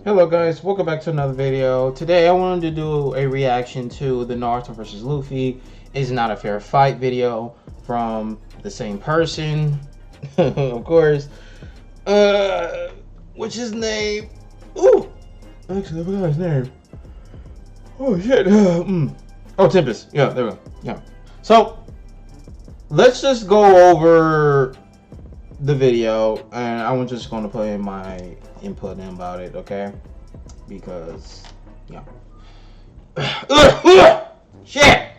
Hello guys, welcome back to another video. Today I wanted to do a reaction to the Naruto versus Luffy is not a fair fight video from the same person, of course. What's his name? Ooh, actually I forgot his name. Oh shit. Oh, Tempest. Yeah, there we go. Yeah. So let's just go over the video, and I'm just going to put in my input in about it, okay? Because, yeah. Shit!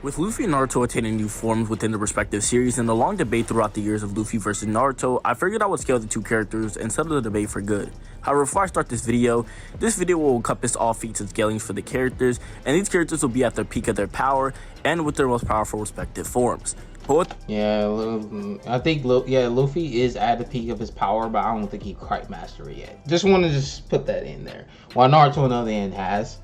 With Luffy and Naruto attaining new forms within the respective series and the long debate throughout the years of Luffy versus Naruto, I figured I would scale the two characters and settle the debate for good. However, before I start this video will encompass all feats and scalings for the characters, and these characters will be at the peak of their power and with their most powerful respective forms. Yeah, I think Luffy is at the peak of his power, but I don't think he quite mastered it yet. Just want to just put that in there. While Naruto on the other end has.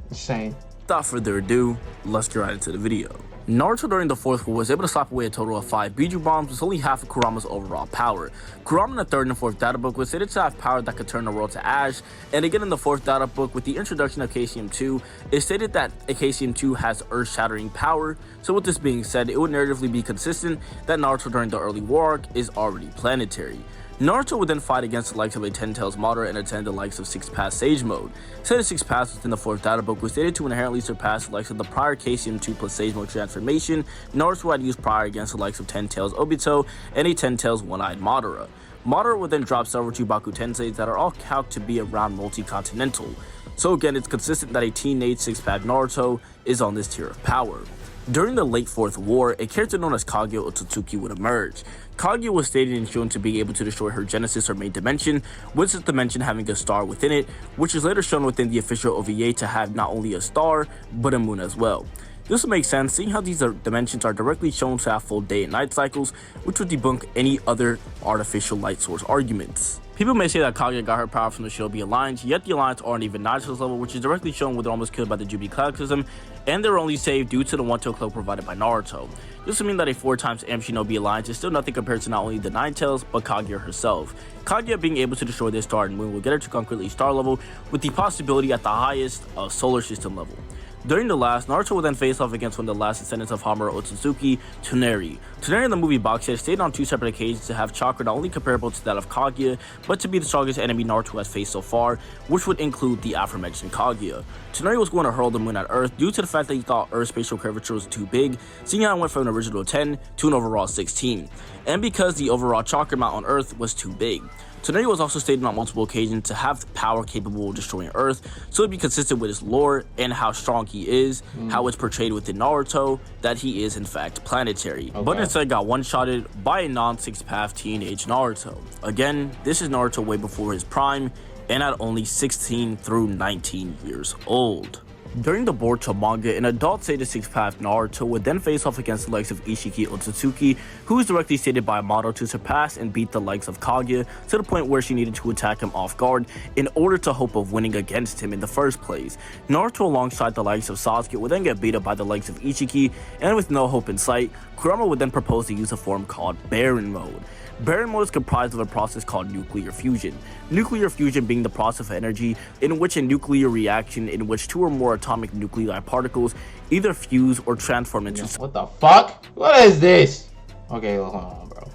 Insane. Without further ado, let's get right into the video. Naruto during the 4th war was able to slap away a total of 5 Biju bombs with only half of Kurama's overall power. Kurama in the 3rd and 4th data book was stated to have power that could turn the world to ash, and again in the 4th data book with the introduction of KCM2, it stated that KCM2 has earth-shattering power. So with this being said, it would narratively be consistent that Naruto during the early war arc is already planetary. Naruto would then fight against the likes of a 10 Tails Madara and attend the likes of 6 Pass Sage Mode. Said 6 Pass within the 4th data book was stated to inherently surpass the likes of the prior KCM2 plus Sage Mode transformation. Naruto had used prior against the likes of 10 Tails Obito and a 10 Tails One-Eyed Madara. Madara would then drop several Chubaku Tenseis that are all calced to be around multi-continental. So again, it's consistent that a teenage 6-pack Naruto is on this tier of power. During the late 4th war, a character known as Kaguya Otsutsuki would emerge. Kaguya was stated and shown to be able to destroy her Genesis or main dimension, with this dimension having a star within it, which is later shown within the official OVA to have not only a star, but a moon as well. This would make sense, seeing how these dimensions are directly shown to have full day and night cycles, which would debunk any other artificial light source arguments. People may say that Kaguya got her power from the Shinobi Alliance, yet the Alliance aren't even Naruto's level, which is directly shown when they're almost killed by the Jubilee Cataclysm, and they're only saved due to the One-Tail Cloak provided by Naruto. This would mean that a 4x M Shinobi Alliance is still nothing compared to not only the Nine Tails, but Kaguya herself. Kaguya being able to destroy this star and moon will get her to concretely star level, with the possibility at the highest solar system level. During the last, Naruto would then face off against one of the last descendants of Hamura Otsutsuki, Toneri. Toneri in the movie box set stated on 2 separate occasions to have chakra not only comparable to that of Kaguya, but to be the strongest enemy Naruto has faced so far, which would include the aforementioned Kaguya. Toneri was going to hurl the moon at Earth due to the fact that he thought Earth's spatial curvature was too big, seeing how it went from an original 10 to an overall 16, and because the overall chakra amount on Earth was too big. Toneri was also stated on multiple occasions to have the power capable of destroying Earth, so it'd be consistent with his lore and how strong he is, how it's portrayed within Naruto, that he is in fact planetary. Okay. But instead got one-shotted by a non-6-path teenage Naruto. Again, this is Naruto way before his prime, and at only 16 through 19 years old. During the Boruto manga, an adult stated 6-path Naruto would then face off against the likes of Ishiki Otsutsuki, who is directly stated by Amado to surpass and beat the likes of Kaguya to the point where she needed to attack him off guard in order to hope of winning against him in the first place. Naruto alongside the likes of Sasuke would then get beat up by the likes of Ishiki, and with no hope in sight, Kurama would then propose to use a form called Barren Mode. Barren Mode is comprised of a process called nuclear fusion. Nuclear fusion being the process of energy in which a nuclear reaction in which 2 or more atomic nuclei particles either fuse or transform into... What the fuck? What is this? Okay, hold on, bro.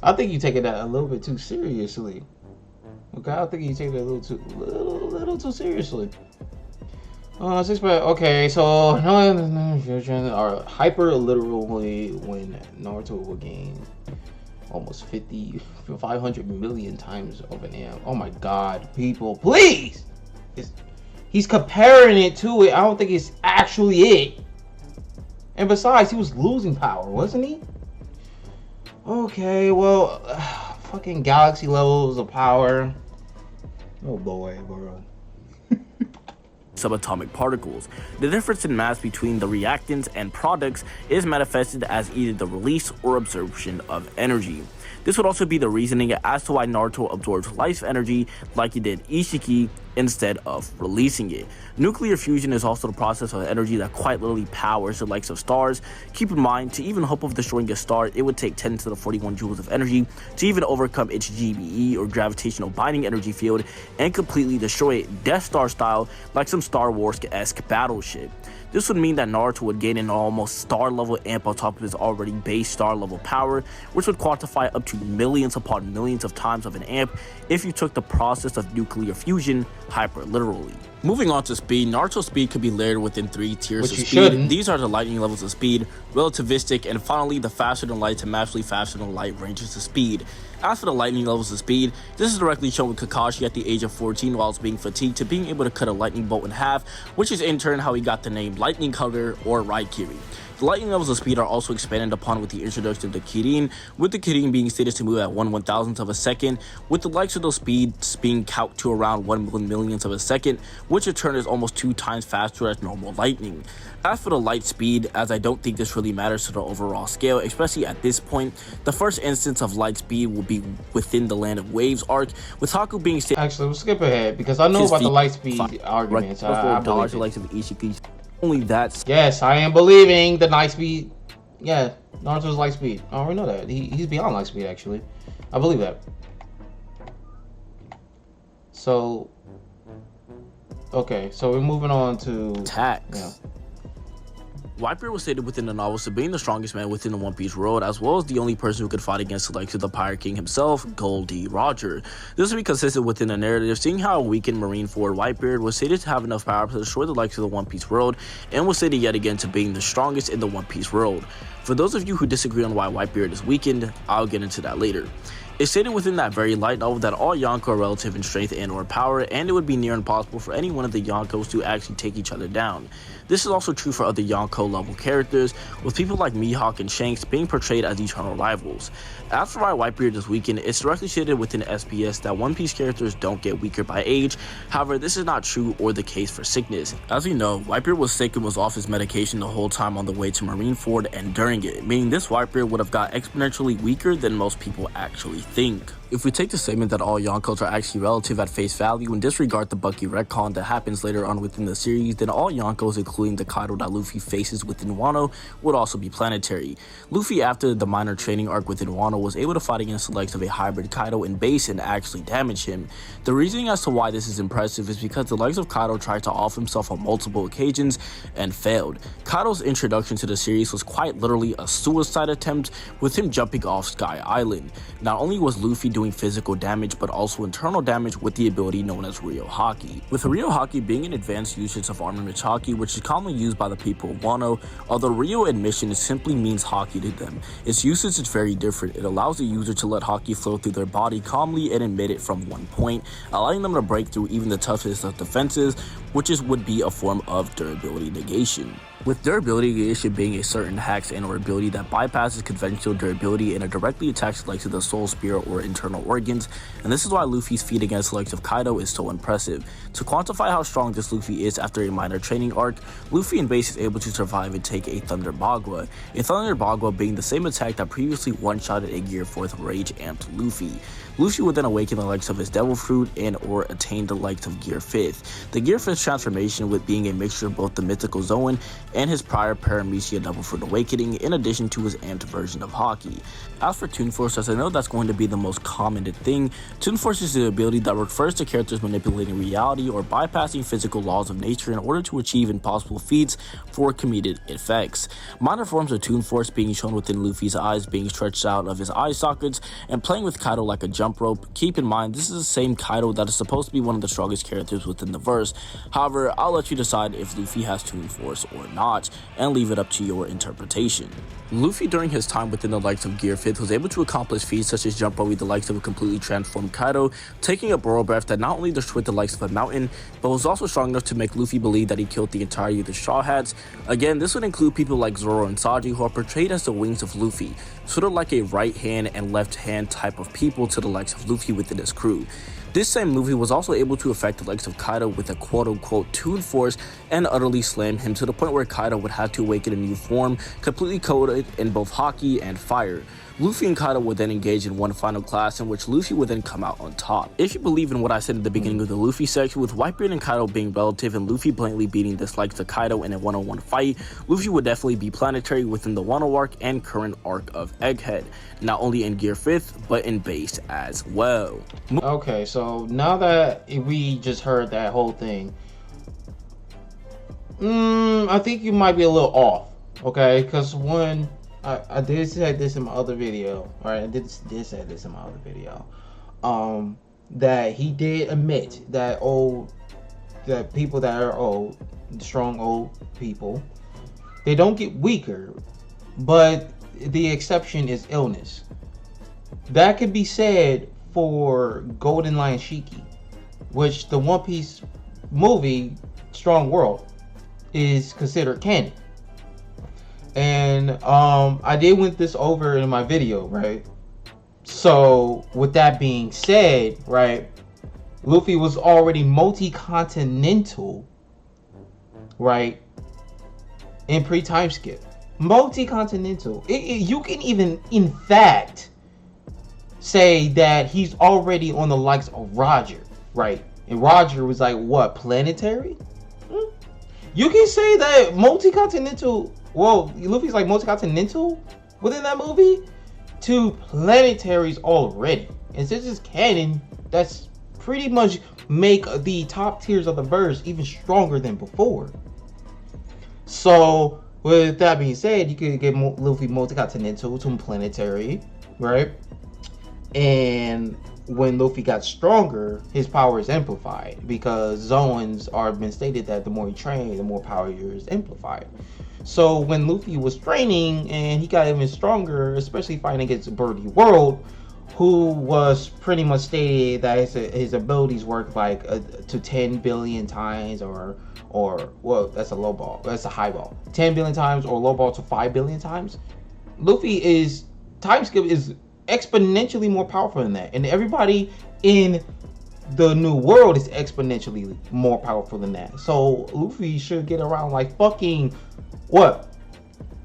I think you taking that a little bit too seriously. Okay, I think you take that a little too seriously. 6-pack. Okay, so fusion are hyper literally when Naruto will gain almost 500 million times of an amp. Oh my god, people, please! He's comparing it to it. I don't think it's actually it. And besides, he was losing power, wasn't he? Okay, well, fucking galaxy levels of power. Oh boy, bro. Subatomic particles. The difference in mass between the reactants and products is manifested as either the release or absorption of energy. This would also be the reasoning as to why Naruto absorbs life energy like he did Ishiki instead of releasing it. Nuclear fusion is also the process of energy that quite literally powers the likes of stars. Keep in mind, to even hope of destroying a star, it would take 10 to the 41 joules of energy to even overcome its GBE, or gravitational binding energy field, and completely destroy it Death Star style, like some Star Wars-esque battleship. This would mean that Naruto would gain an almost star level amp on top of his already base star level power, which would quantify up to millions upon millions of times of an amp if you took the process of nuclear fusion hyper literally. Moving on to speed, Naruto's speed could be layered within 3 tiers of speed. These are the lightning levels of speed, relativistic, and finally the faster than light to massively faster than light ranges of speed. As for the lightning levels of speed, this is directly shown with Kakashi at the age of 14 whilst being fatigued to being able to cut a lightning bolt in half, which is in turn how he got the name Lightning Cutter or Raikiri. The lightning levels of speed are also expanded upon with the introduction of the Kirin, with the Kirin being stated to move at 1/1000th of a second, with the likes of those speeds being count to around 1/millionth of a second, which in turn is almost 2 times faster as normal lightning. As for the light speed, as I don't think this really matters to the overall scale, especially at this point, the first instance of light speed will be within the Land of Waves arc, with Haku being stated. Actually, we'll skip ahead because I know about the light speed arguments. I believe the likes of Ishiki. Only that. Yes, I am believing the light speed. Yeah, Naruto's light speed. I already know that. He's beyond light speed, actually. I believe that. So, okay, so we're moving on to attacks. Yeah. Whitebeard was stated within the novels to being the strongest man within the One Piece world, as well as the only person who could fight against the likes of the Pirate King himself, Gold D. Roger. This would be consistent within the narrative, seeing how a weakened Marineford Whitebeard was stated to have enough power to destroy the likes of the One Piece world, and was stated yet again to being the strongest in the One Piece world. For those of you who disagree on why Whitebeard is weakened, I'll get into that later. It's stated within that very light novel that all Yonko are relative in strength and or power, and it would be near impossible for any one of the Yonkos to actually take each other down. This is also true for other Yonko level characters, with people like Mihawk and Shanks being portrayed as eternal rivals. As for why Whitebeard is weakened, it's directly stated within SPS that One Piece characters don't get weaker by age. However, this is not true or the case for sickness. As we know, Whitebeard was sick and was off his medication the whole time on the way to Marineford and during it, meaning this Whitebeard would have got exponentially weaker than most people actually think. If we take the statement that all Yonkos are actually relative at face value and disregard the Bucky retcon that happens later on within the series, then all Yonkos, including the Kaido that Luffy faces within Wano, would also be planetary. Luffy, after the minor training arc within Wano, was able to fight against the likes of a hybrid Kaido in base and actually damage him. The reasoning as to why this is impressive is because the likes of Kaido tried to off himself on multiple occasions and failed. Kaido's introduction to the series was quite literally a suicide attempt, with him jumping off Sky Island. Not only was Luffy doing physical damage, but also internal damage with the ability known as Ryo Haki. With Ryo Haki being an advanced usage of armament Haki, which is commonly used by the people of Wano, although Ryo admission simply means Haki to them, its usage is very different. It allows the user to let Haki flow through their body calmly and emit it from one point, allowing them to break through even the toughest of defenses, which would be a form of durability negation. With durability negation being a certain hacks and or ability that bypasses conventional durability and it directly attacks the likes of the soul, spirit, or internal organs, and this is why Luffy's feat against the likes of Kaido is so impressive. To quantify how strong this Luffy is after a minor training arc, Luffy in base is able to survive and take a Thunder Bagua, a Thunder Bagua being the same attack that previously one-shotted a Gear 4th Rage Amped Luffy. Luffy would then awaken the likes of his Devil Fruit and or attain the likes of Gear 5th. The Gear 5th transformation with being a mixture of both the mythical Zoan and his prior Paramecia Devil Fruit awakening, in addition to his amped version of Haki. As for Toon Force, as I know that's going to be the most commented thing, Toon Force is the ability that refers to characters manipulating reality or bypassing physical laws of nature in order to achieve impossible feats for comedic effects. Minor forms of Toon Force being shown within Luffy's eyes being stretched out of his eye sockets and playing with Kaido like a jump rope. Keep in mind, this is the same Kaido that is supposed to be one of the strongest characters within the verse. However, I'll let you decide if Luffy has Toon Force or not, and leave it up to your interpretation. Luffy, during his time within the likes of Gear 5th, was able to accomplish feats such as jump over the likes of a completely transformed Kaido, taking a Boro Breath that not only destroyed the likes of a mountain, but was also strong enough to make Luffy believe that he killed the entirety of the Straw Hats. Again, this would include people like Zoro and Sanji, who are portrayed as the wings of Luffy, sort of like a right hand and left hand type of people to the likes of Luffy within his crew. This same Luffy was also able to affect the likes of Kaido with a quote-unquote tuned force and utterly slam him to the point where Kaido would have to awaken a new form, completely coated in both Haki and fire. Luffy and Kaido would then engage in one final clash in which Luffy would then come out on top. If you believe in what I said at the beginning of the Luffy section, with Whitebeard and Kaido being relative and Luffy blatantly beating dislikes to Kaido in a one-on-one fight, Luffy would definitely be planetary within the Wano arc and current arc of Egghead, not only in Gear 5th, but in base as well. Okay, so now that we just heard that whole thing, I think you might be a little off, okay? Because one, I did say this in my other video, right? I did say this in my other video, that he did admit that people that are old, strong old people, they don't get weaker, but the exception is illness. That could be said for Golden Lion Shiki, which the One Piece movie Strong World is considered canon. And I did went this over in my video, right? So with that being said, right, Luffy was already multi-continental, right, in pre-time skip. Multi-continental. You can even, in fact, say that he's already on the likes of Roger, right? And Roger was like, what, planetary? You can say that multi-continental. Well, Luffy's like multi-continental within that movie to planetaries already. And since it's canon, that's pretty much make the top tiers of the verse even stronger than before. So, with that being said, you could get Luffy multi-continental to planetary, right? And when Luffy got stronger, his power is amplified because Zoans are been stated that the more you train, the more power is amplified. So when Luffy was training and he got even stronger, especially fighting against Birdie World, who was pretty much stated that his abilities work like to 10 billion times or well, that's a low ball, that's a high ball, 10 billion times or low ball to 5 billion times. Luffy is time skip is exponentially more powerful than that, and everybody in the new world is exponentially more powerful than that. So Luffy should get around like fucking what,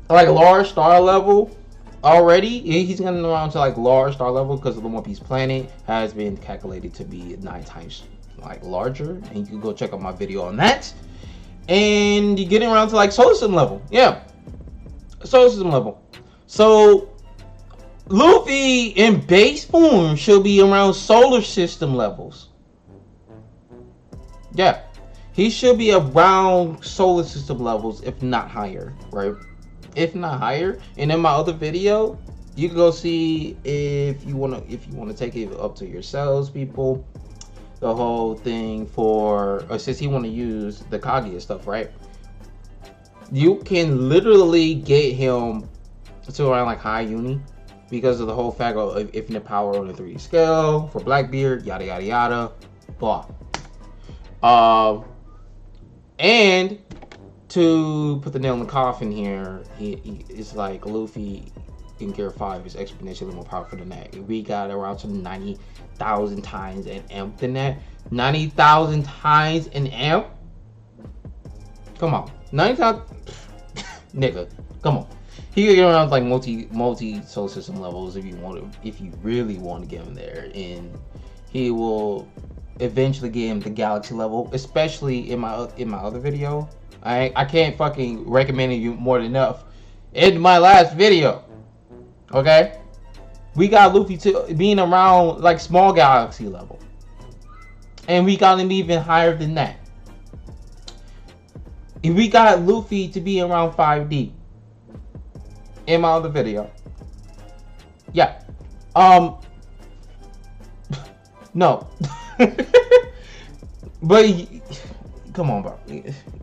like large star level already. He's getting around to like large star level because of the One Piece planet has been calculated to be 9 times like larger, and you can go check out my video on that. And you're getting around to like solar system level, yeah, solar system level. So Luffy in base form should be around solar system levels. Yeah, he should be around solar system levels, if not higher, right? If not higher. And in my other video, you can go see if you wanna take it up to yourselves, people. The whole thing for since he wanna use the Kaguya stuff, right? You can literally get him to around like high uni, because of the whole fact of infinite power on the 3D scale for Blackbeard, yada yada yada, blah. And to put the nail in the coffin here, it's like Luffy in Gear 5 is exponentially more powerful than that. We got around to 90,000 times an amp than that. 90,000 times an amp? Come on, 90,000, nigga, come on. He could get around like multi solar system levels if you really want to get him there, and he will eventually get him to galaxy level. Especially in my other video, I can't fucking recommend you more than enough. In my last video, okay, we got Luffy to being around like small galaxy level, and we got him even higher than that. And we got Luffy to be around 5D. In my other video, yeah, no, but come on, bro,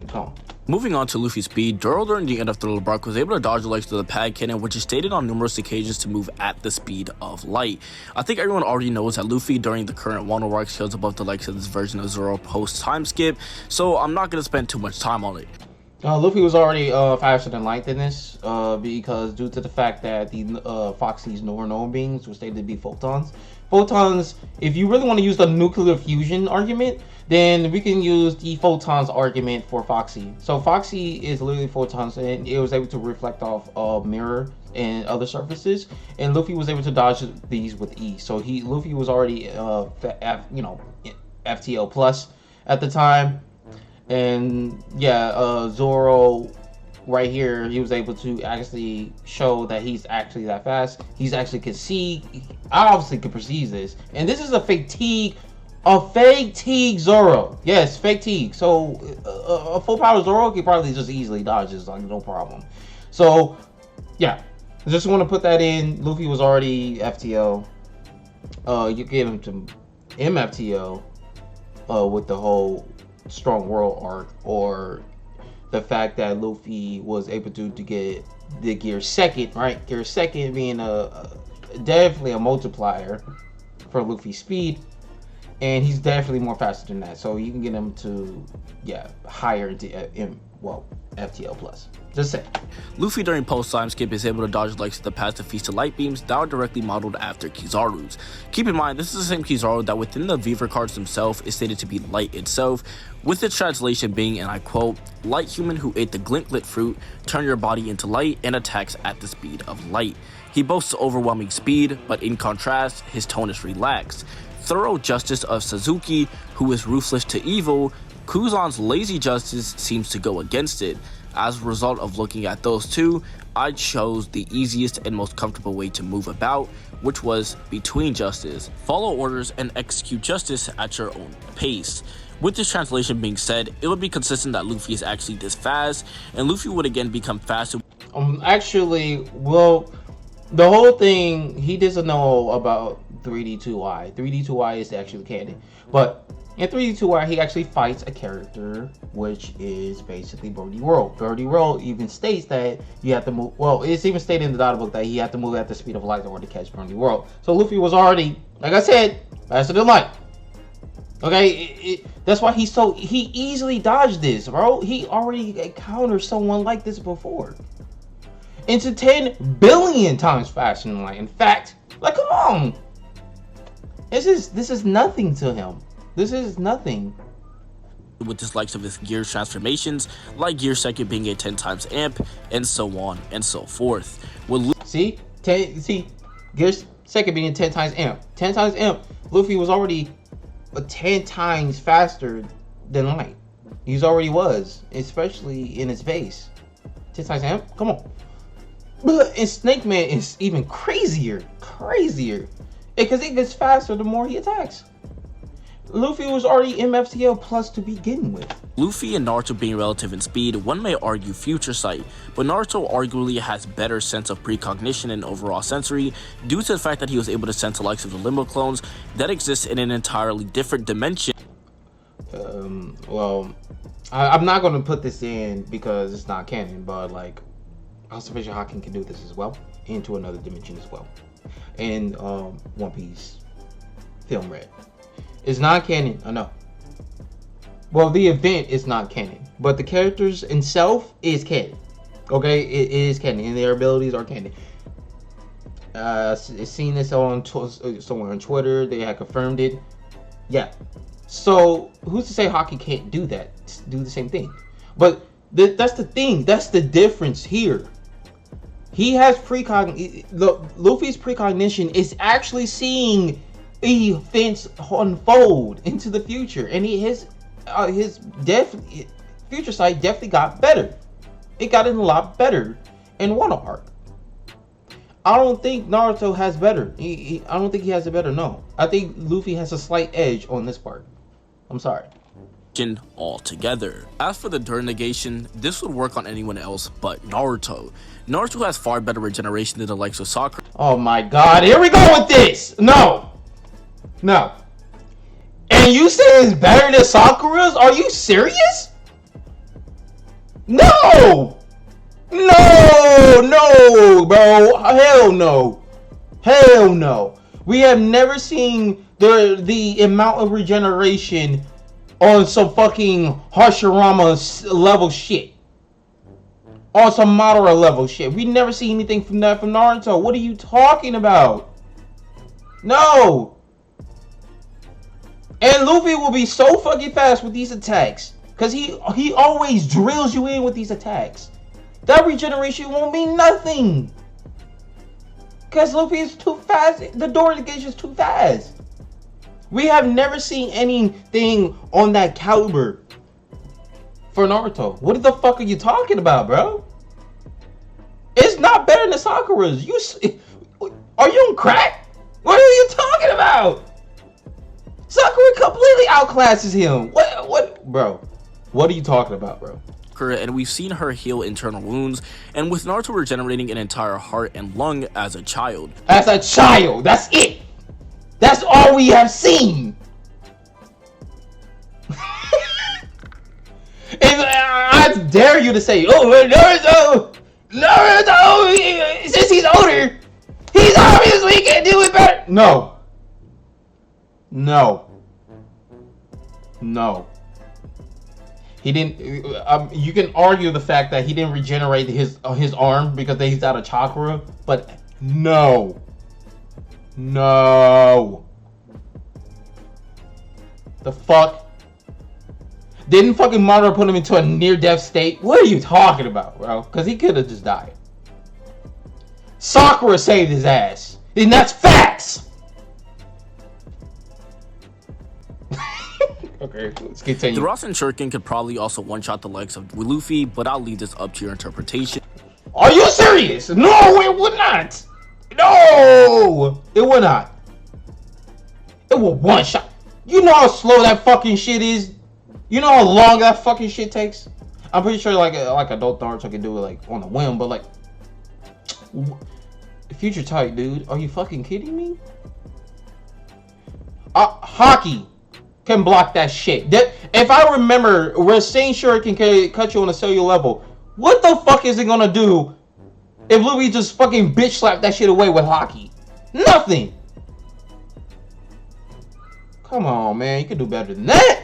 come on. Moving on to Luffy's speed, Zoro during the end of Thriller Bark was able to dodge the legs to the pad cannon, which is stated on numerous occasions to move at the speed of light. I think everyone already knows that Luffy during the current Wano arc scales above the likes of this version of Zoro post time skip, so I'm not going to spend too much time on it. Luffy was already faster than light in this, because due to the fact that the Foxy's Nor beings were stated to be photons. photons, if you really want to use the nuclear fusion argument, then we can use the photons argument for Foxy. So Foxy is literally photons, and it was able to reflect off a mirror and other surfaces, and Luffy was able to dodge these with ease. So Luffy was already FTL plus at the time, and yeah, Zoro right here, he was able to actually show that he's actually that fast. He's actually could see, obviously could perceive this, and this is a fatigue Zoro. Yes, fatigue. So a full power Zoro could probably just easily dodge this, like no problem. So yeah, I just want to put that in. Luffy was already FTO. You get him to MFTO with the whole strong world arc, or the fact that Luffy was able to get the gear second, right? Gear second being definitely a multiplier for Luffy's speed, and he's definitely more faster than that. So you can get him to higher into FTL plus. Just say. Luffy during post-time skip is able to dodge likes of the passive feats to light beams that are directly modeled after Kizaru's. Keep in mind, this is the same Kizaru that within the Viver cards themselves is stated to be light itself, with its translation being, and I quote, "Light human who ate the glint fruit, turn your body into light and attacks at the speed of light." He boasts overwhelming speed, but in contrast, his tone is relaxed. Thorough justice of Suzuki, who is ruthless to evil, Kuzan's lazy justice seems to go against it. As a result of looking at those two, I chose the easiest and most comfortable way to move about, which was between justice. Follow orders and execute justice at your own pace. With this translation being said, it would be consistent that Luffy is actually this fast, and Luffy would again become faster. Actually, well, the whole thing, he doesn't know about 3D2Y. 3D2Y is actually canon, but in 3D2Y, he actually fights a character, which is basically Birdie World. Birdie World even states that you have to move, well, it's even stated in the data book that he had to move at the speed of light in order to catch Birdie World. So Luffy was already, like I said, faster than light. Okay, that's why he easily dodged this, bro. He already encountered someone like this before. It's 10 billion times faster than light. In fact, like, come on. This is nothing to him. This is nothing. With the likes of his gear transformations, like gear second being a 10 times amp, and so on and so forth. See, gear second being 10 times amp. 10 times amp. Luffy was already 10 times faster than light. He's already was, especially in his base. 10 times amp. Come on. But in Snake Man is even crazier, because it gets faster the more he attacks. Luffy was already MFTL plus to begin with. Luffy and Naruto being relative in speed, one may argue future sight, but Naruto arguably has better sense of precognition and overall sensory due to the fact that he was able to sense the likes of the Limbo clones that exist in an entirely different dimension. Well, I'm not going to put this in because it's not canon, but like, Observation Hawking can do this as well, into another dimension as well. And One Piece Film Red. It's not canon, I know. Well, the event is not canon, but the characters itself is canon. Okay, it is canon, and their abilities are canon. Seen this on somewhere on Twitter. They had confirmed it. Yeah. So who's to say Hockey can't do that? Do the same thing. But that's the thing. That's the difference here. He has Luffy's precognition is actually seeing events unfold into the future, and his future sight definitely got better. It got in a lot better in Wano arc. I don't think Naruto has better. I don't think he has it better. No, I think Luffy has a slight edge on this part. I'm sorry. Altogether. As for the Dirt negation, this would work on anyone else but Naruto. Naruto has far better regeneration than the likes of Sakura. Oh my god, here we go with this! No! And you say it's better than Sakura's? Are you serious? No, bro. Hell no. We have never seen the amount of regeneration on some fucking Hashirama level shit. On some Madara level shit. We never see anything from that from Naruto. What are you talking about? No. And Luffy will be so fucking fast with these attacks. Because he always drills you in with these attacks. That regeneration won't mean nothing. Because Luffy is too fast. The door engage is too fast. We have never seen anything on that caliber for Naruto. What the fuck are you talking about, bro? It's not better than Sakura's. Are you on crack? What are you talking about? Sakura completely outclasses him. What, bro? What are you talking about, bro? And we've seen her heal internal wounds, and with Naruto regenerating an entire heart and lung as a child. As a child, that's it. That's all we have seen. And I dare you to say, oh, Naruto, since he's older, he's obviously can do it better. No. He didn't. You can argue the fact that he didn't regenerate his arm because he's out of chakra, but no. The fuck? Didn't fucking Madara put him into a near-death state? What are you talking about, bro? Because he could have just died. Sakura saved his ass, and that's facts. Okay, let's continue. The Rasen Shuriken could probably also one-shot the likes of Luffy, but I'll leave this up to your interpretation. Are you serious? No, it would not. No, it would not. It will one-shot. You know how slow that fucking shit is? You know how long that fucking shit takes? I'm pretty sure like adult Naruto can do it like on a whim, but like future tight, dude. Are you fucking kidding me? Hockey can block that shit. If I remember, we're saying Shuriken can cut you on a cellular level. What the fuck is it gonna do if Luffy just fucking bitch slapped that shit away with hockey? Nothing. Come on, man. You can do better than that.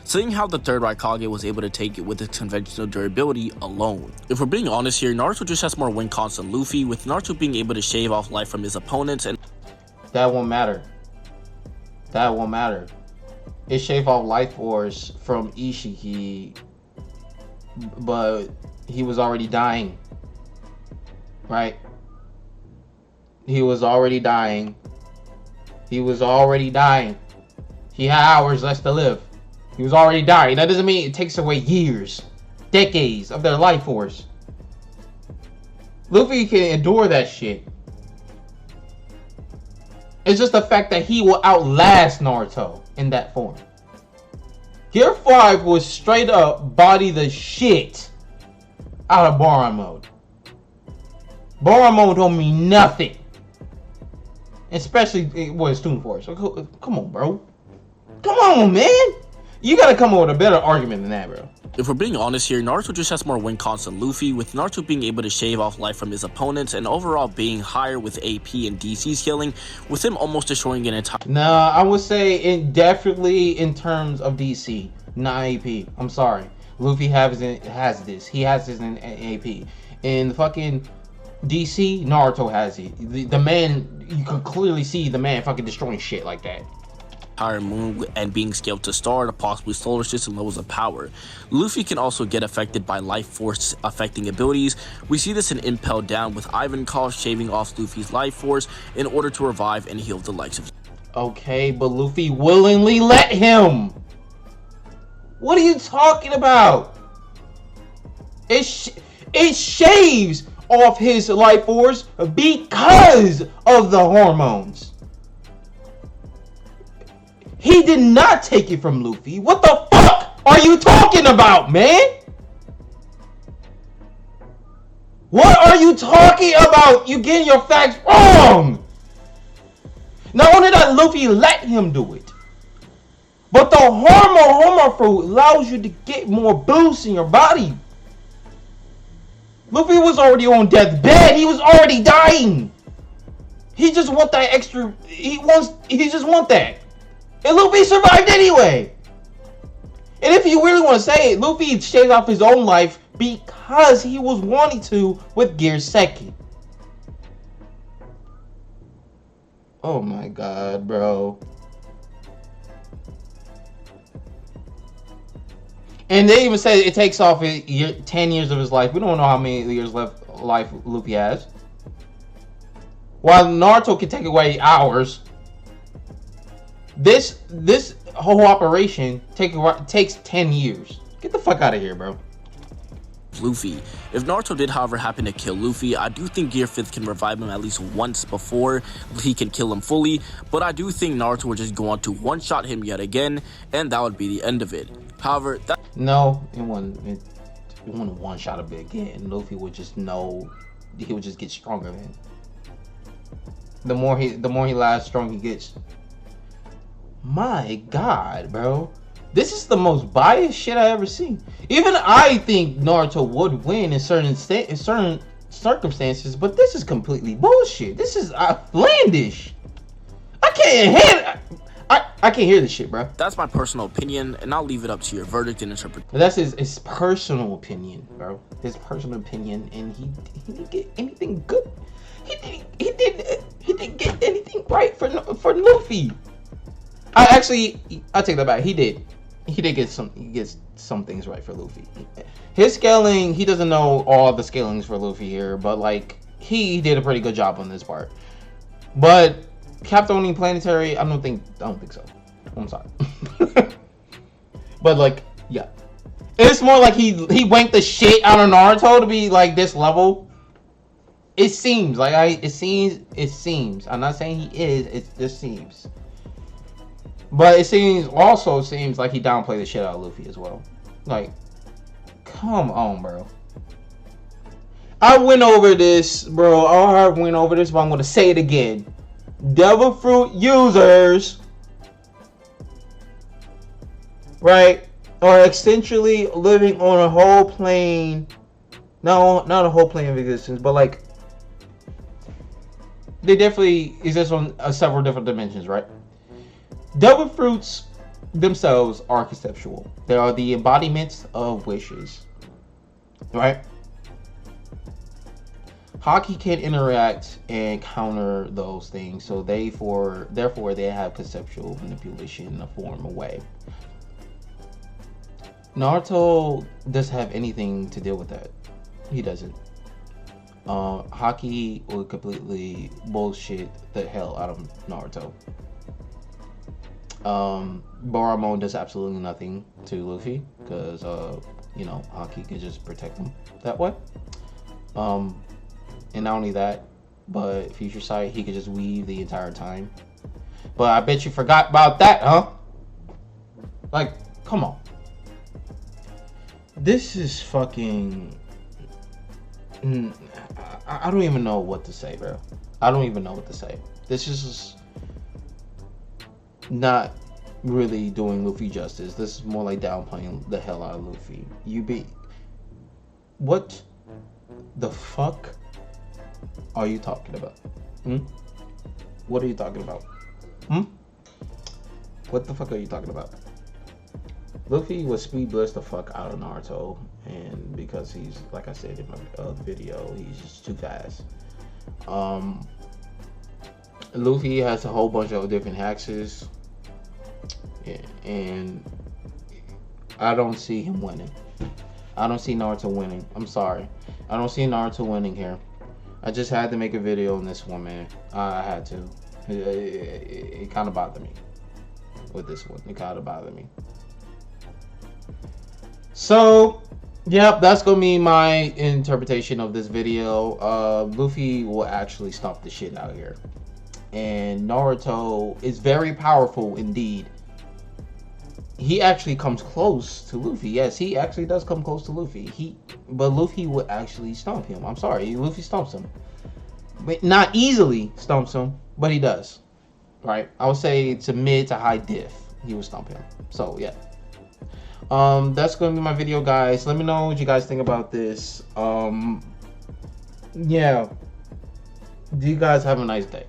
Seeing how the third Raikage was able to take it with its conventional durability alone. If we're being honest here, Naruto just has more win cons than Luffy, with Naruto being able to shave off life from his opponents, and that won't matter. That won't matter. It shaved off life force from Ishiki, but he was already dying. Right? He was already dying. He had hours left to live. He was already dying. That doesn't mean it takes away years, decades of their life force. Luffy can endure that shit. It's just the fact that he will outlast Naruto in that form. Gear 5 will straight up body the shit out of Boron mode. Boron mode don't mean nothing. Especially with Student Force. Come on, bro. Come on, man. You gotta come up with a better argument than that, bro. If we're being honest here, Naruto just has more win cons than Luffy, with Naruto being able to shave off life from his opponents and overall being higher with AP and DC scaling, with him almost destroying an entire... Nah, I would say definitely in terms of DC, not AP. I'm sorry. Luffy has this. He has this in AP. In the fucking DC, Naruto has it. The man, you can clearly see the man fucking destroying shit like that. Entire moon and being scaled to star to possibly solar system levels of power. Luffy can also get affected by life force affecting abilities. We see this in Impel Down, with Ivankov shaving off Luffy's life force in order to revive and heal the likes of... Okay, but Luffy willingly let him. What are you talking about? It shaves off his life force because of the hormones. He did not take it from Luffy. What the fuck are you talking about, man? What are you talking about? You getting your facts wrong. Not only that, Luffy let him do it, but the hormone fruit allows you to get more boost in your body. Luffy was already on death's bed. He was already dying. He just want that extra. He just want that. And Luffy survived anyway. And if you really want to say it, Luffy shaved off his own life because he was wanting to with Gear Second. Oh my god, bro. And they even say it takes off 10 years of his life. We don't know how many years left life Luffy has. While Naruto can take away hours, this whole operation takes 10 years. Get the fuck out of here, bro. Luffy. If Naruto did, however, happen to kill Luffy, I do think Gear 5th can revive him at least once before he can kill him fully, but I do think Naruto would just go on to one-shot him yet again, and that would be the end of it. However, no, it wouldn't one-shot him again. Luffy would just know, he would just get stronger, man. The more he lasts, strong he gets. My God, bro. This is the most biased shit I ever seen. Even I think Naruto would win in certain circumstances, but this is completely bullshit. This is outlandish. I can't hear this shit, bro. That's my personal opinion, and I'll leave it up to your verdict and interpretation. That's his personal opinion, bro. His personal opinion, and he didn't get anything good. He didn't get anything right for Luffy. I take that back. He did get some things right for Luffy. His scaling, he doesn't know all the scalings for Luffy here, but like he did a pretty good job on this part. But Captaining Planetary, I don't think so. I'm sorry. But like, yeah. It's more like he wanked the shit out of Naruto to be like this level. It seems like it seems. I'm not saying he is, it just seems. But it seems like he downplayed the shit out of Luffy as well. Like, come on, bro. I went over this, bro. I went over this, but I'm gonna say it again. Devil Fruit users, right, are essentially living on a whole plane. No, not a whole plane of existence, but like they definitely exist on several different dimensions, right? Devil fruits themselves are conceptual. They are the embodiments of wishes, right? Haki can interact and counter those things, so therefore they have conceptual manipulation in a form of way. Naruto doesn't have anything to deal with that. He doesn't. Haki would completely bullshit the hell out of Naruto. Boruto does absolutely nothing to Luffy because Haki can just protect him that way. And not only that, but Future Sight, he could just weave the entire time. But I bet you forgot about that, huh? Like, come on. This is fucking... I don't even know what to say, bro. I don't even know what to say. This is just not really doing Luffy justice. This is more like downplaying the hell out of Luffy. What the fuck are you talking about? What are you talking about? What the fuck are you talking about? Luffy was speed blitz the fuck out of Naruto, and because he's, like I said in my video, he's just too fast. Luffy has a whole bunch of different hexes, and I don't see him winning. I don't see Naruto winning. I'm sorry. I don't see Naruto winning here. I just had to make a video on this one, man. I had to. It kind of bothered me with this one. It kind of bothered me. So, yep, that's gonna be my interpretation of this video. Luffy will actually stomp the shit out here, and Naruto is very powerful indeed. He actually comes close to Luffy. Yes, he actually does come close to Luffy. But Luffy would actually stomp him. I'm sorry, Luffy stomps him. But not easily stomps him, but he does. Right? I would say it's a mid to high diff. He would stomp him. So yeah. That's gonna be my video, guys. Let me know what you guys think about this. Yeah. Do you guys have a nice day?